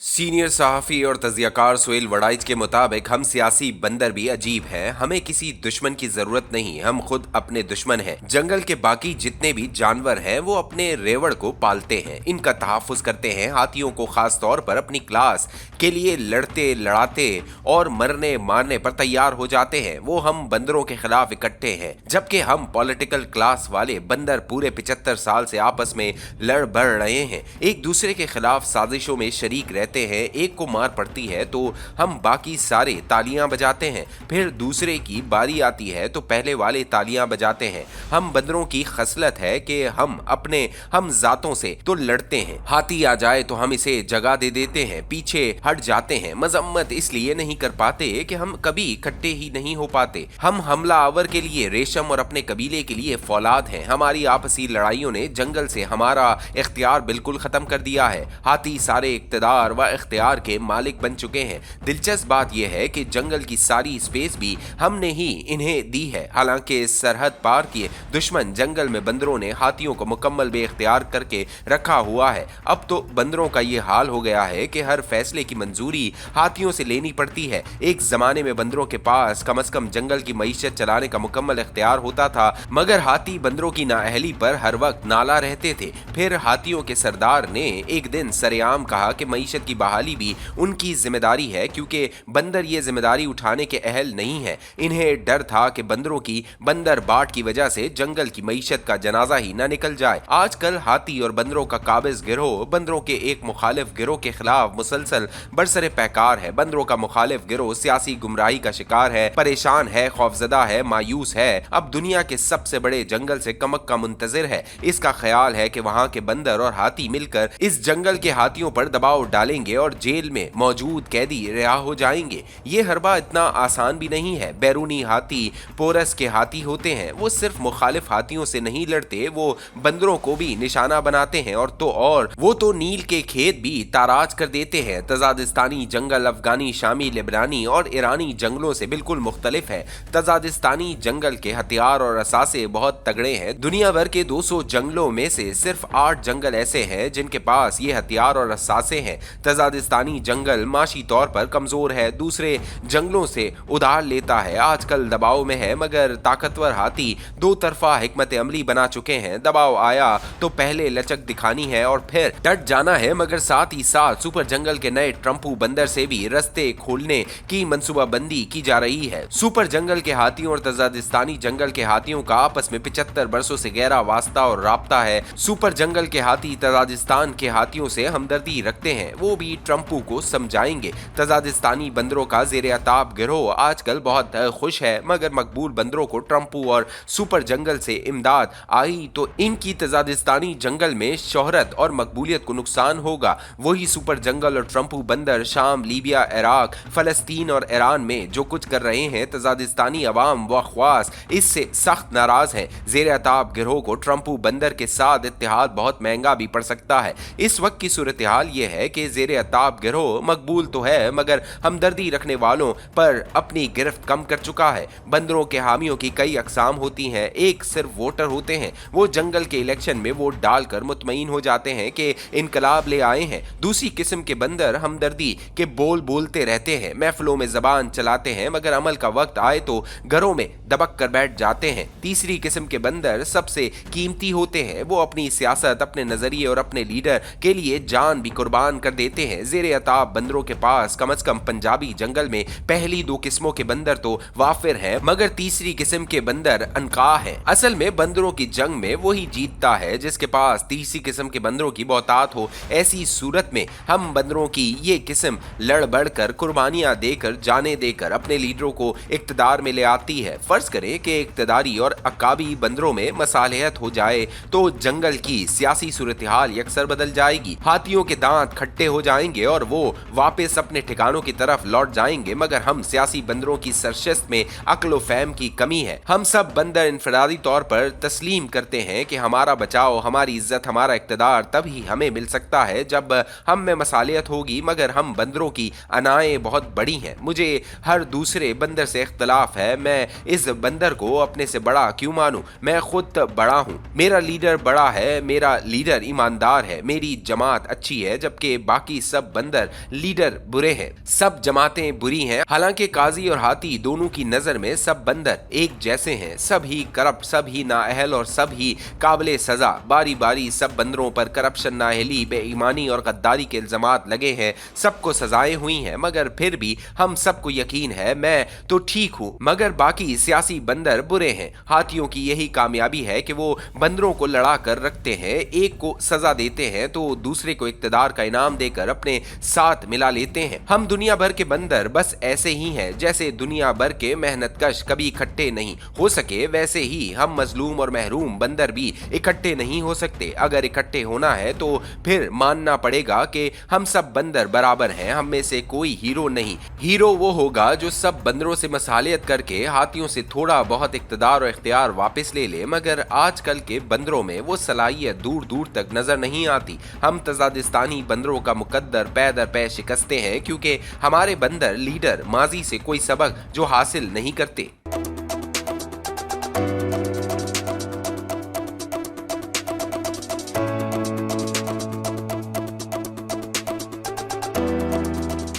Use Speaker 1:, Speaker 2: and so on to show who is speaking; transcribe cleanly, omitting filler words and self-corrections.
Speaker 1: Senior सहाफ़ी और तज़ियाकार सुहेल वड़ाइच के मुताबिक हम सियासी बंदर भी अजीब हैं। हमें किसी दुश्मन की ज़रूरत नहीं, हम खुद अपने दुश्मन हैं। जंगल के बाकी जितने भी जानवर हैं वो अपने रेवड़ को पालते हैं, इनका तहफ़्फ़ुज़ करते हैं। हाथियों को ख़ास तौर पर अपनी क्लास के लिए लड़ते लड़ाते और मरने मारने पर तैयार हो जाते हैं। वो हम बंदरों के खिलाफ इकट्ठे हैं, जबकि हम पॉलिटिकल क्लास वाले बंदर पूरे 75 साल से आपस में लड़ बढ़ रहे हैं, एक दूसरे के खिलाफ साजिशों में शरीक रहते हैं। एक को मार पड़ती है तो हम बाकी सारे तालियां बजाते हैं, फिर दूसरे की बारी आती है तो पहले वाले तालियां बजाते हैं। हम बंदरों की खसलत है कि हम जातों से तो लड़ते हैं, हाथी आ जाए तो हम इसे जगह दे देते हैं, पीछे हट जाते हैं। मजम्मत इसलिए नहीं कर पाते कि हम कभी इकट्ठे ही नहीं हो पाते। हम हमला आवर के लिए रेशम और अपने कबीले के लिए फौलाद हैं। हमारी आपसी लड़ाइयों ने जंगल से हमारा इख्तियार बिल्कुल खत्म कर दिया है। हाथी सारे इख्तियार व इख्तियार के मालिक बन चुके हैं। दिलचस्प बात यह है कि जंगल की सारी स्पेस भी हमने ही इन्हें दी है। हालांकि सरहद पार किए दुश्मन जंगल में बंदरों ने हाथियों को मुकम्मल बेइख्तियार करके रखा हुआ है। अब तो बंदरों का ये हाल हो गया है कि हर फैसले की मंजूरी हाथियों से लेनी पड़ती है। एक जमाने में बंदरों के पास कम से कम जंगल की मईशत चलाने का मुकम्मल इख्तियार होता था, मगर हाथी बंदरों की नाअहली पर हर वक्त नाला रहते थे। फिर हाथियों के सरदार ने एक दिन सरेआम कहा कि मईशत की बहाली भी उनकी जिम्मेदारी है, क्योंकि बंदर ये जिम्मेदारी उठाने के अहल नहीं है। इन्हें डर था कि बंदरों की बंदर बाट की वजह से जंगल की मईशत का जनाजा ही न निकल जाए। आजकल हाथी और बंदरों का काबिज गिरोह बंदरों के एक मुखालिफ गिरोह के खिलाफ मुसलसल बरसरे पैकार है। बंदरों का मुखालिफ गिरोह सियासी गुमराही का शिकार है, परेशान है, खौफजदा है, मायूस है। अब दुनिया के सबसे बड़े जंगल से कमक का मुंतजिर है। इसका ख्याल है कि वहाँ के बंदर और हाथी मिलकर इस जंगल के हाथियों पर दबाव डालेंगे और जेल में मौजूद कैदी रिहा हो जाएंगे। ये हरबा इतना आसान भी नहीं है। बैरूनी हाथी पोरस के हाथी होते हैं, वो सिर्फ मुखालिफ हाथियों से नहीं लड़ते, वो बंदरों को भी निशाना बनाते हैं और वो तो नील के खेत भी ताराज कर देते हैं। तजादिस्तानी जंगल अफगानी, शामी, लेबनानी और ईरानी जंगलों से बिल्कुल मुख्तलिफ है। तजादिस्तानी जंगल के हथियार और असासे बहुत तगड़े हैं। दुनिया भर के 200 जंगलों में से सिर्फ 8 जंगल ऐसे हैं जिनके पास ये हथियार और असासे हैं। तजादिस्तानी जंगल माशी तौर पर कमजोर है, दूसरे जंगलों से उधार लेता है, आजकल दबाव में है, मगर ताकतवर हाथी दो तरफा हिकमत अमली बना चुके हैं। दबाव आया तो पहले लचक दिखानी है और फिर डट जाना है, मगर साथ ही साथ सुपर जंगल के नए ट्रम्पू बंदर से भी रस्ते खोलने की मंसूबाबंदी की जा रही है। सुपर जंगल के हाथियों और तजादिस्तानी जंगल के हाथियों का आपस में 75 बरसों से गहरा वास्ता और राब्ता है। सुपर जंगल के हाथी तजादिस्तान के हाथियों से हमदर्दी रखते हैं, वो भी ट्रम्पू को समझाएंगे। तजादिस्तानी बंदरों का ज़ेर-ए-ताब गिरोह आजकल बहुत खुश है, मगर मकबूल बंदरों को ट्रम्पू और सुपर जंगल से इमदाद आई तो इनकी तजादिस्तानी जंगल में शोहरत और मकबूलियत को नुकसान होगा। वही सुपर जंगल और ट्रम्पू बंदर शाम, लीबिया, इराक, फलस्तीन और ईरान में जो कुछ कर रहे हैं, तजादिस्तानी अवाम व ख्वास इससे सख्त नाराज हैं। ज़ेर-ए-ताब गिरोह को ट्रम्पू बंदर के साथ इत्तेहाद बहुत महंगा भी पड़ सकता है। इस वक्त की सूरत हाल ये है कि ज़ेर-ए-ताब गिरोह मकबूल तो है, मगर हमदर्दी रखने वालों पर अपनी गिरफ्त कम कर चुका है। बंदरों के हामियों की कई अकसाम होती हैं, एक सिर्फ वोटर होते हैं, वो जंगल के इलेक्शन में वोट डालकर मुतमईन हो जाते हैं कि इनकलाब ले आए हैं। दूसरी किस्म के बंदर हमदर्दी के बोल बोलते रहते हैं, महफिलों में जबान चलाते हैं, मगर अमल का वक्त आए तो घरों में दबक कर बैठ जाते हैं। तीसरी किस्म के बंदर सबसे कीमती होते हैं, वो अपनी सियासत, अपने नजरिए और अपने लीडर के लिए जान भी कुर्बान कर देते हैं। ज़ेर-ए-ताब बंदरों के पास कम से कम पंजाबी जंगल में पहली 2 किस्मों के बंदर तो वाफिर हैं, मगर तीसरी किस्म के बंदर अनका हैं। असल में बंदरों की जंग में वही जीतता है जिसके पास तीसरी किस्म के बंदरों की बहुतात हो। ऐसी सूरत में हम बंदरों की ये किस्म लड़ बढ़ कर, कुर्बानियां देकर, जाने देकर अपने लीडरों को इक्तदार में ले आती है। फर्ज करें कि इक्तदारी और अकाबी बंदरों में मसालियत हो जाए तो जंगल की सियासी सूरत हाल यकसर बदल जाएगी। हाथियों के दांत खट्टे हो जाएंगे और वो वापस अपने ठिकानों की तरफ लौट जाएंगे, मगर हम सियासी बंदरों की सरशस्त में अक्ल व फहम की कमी है। हम सब बंदर इनफरादी तौर पर तस्लीम करते हैं कि हमारा बचाव, हमारी इज्जत, हमारा इक्तदार तभी हमें मिल सकता है जब हम में मसालियत होगी, मगर हम बंदरों की अनाएं बहुत बड़ी हैं। मुझे हर दूसरे बंदर से इख्तलाफ है, मैं इस बंदर को अपने से बड़ा क्यों मानूं? मैं खुद बड़ा हूँ, मेरा लीडर बड़ा है, मेरा लीडर ईमानदार है, मेरी जमात अच्छी है, जबकि बाकी बाकी सब बंदर लीडर बुरे हैं। सब जमातें बुरी हैं। हालांकि काजी और हाथी दोनों की नजर में सब बंदर एक जैसे हैं। सब ही करप्ट, सब ही नाअहल और सब ही काबिले सजा। बारी बारी सब बंदरों पर करप्शन, नाअहली, बेईमानी और गद्दारी के इल्जामात लगे हैं। सबको सजाएं हुई हैं, मगर फिर भी हम सबको यकीन है मैं तो ठीक हूँ, मगर बाकी सियासी बंदर बुरे हैं। हाथियों की यही कामयाबी है कि वो बंदरों को लड़ा कर रखते हैं। एक को सजा देते हैं तो दूसरे को इक्तदार का इनाम देकर अपने साथ मिला लेते हैं। हम दुनिया भर के बंदर बस ऐसे ही हैं जैसे दुनिया भर के मेहनतकश कभी इकट्ठे नहीं हो सके, वैसे ही हम मजलूम और महरूम बंदर भी इकट्ठे नहीं हो सकते। अगर इकट्ठे होना है तो फिर मानना पड़ेगा कि हम सब बंदर बराबर हैं, हम में से कोई हीरो नहीं। हीरो वो होगा जो सब बंदरों से मसालियत करके हाथियों से थोड़ा बहुत इक्तदार और इख्तियार वापस ले ले। मगर आजकल के बंदरों में वो सलाहियत दूर दूर तक नजर नहीं आती। हम तजादिस्तानी बंदरों का मुकद्दर पै दर पै शिकस्ते हैं, क्योंकि हमारे बंदर लीडर माजी से कोई सबक जो हासिल नहीं करते।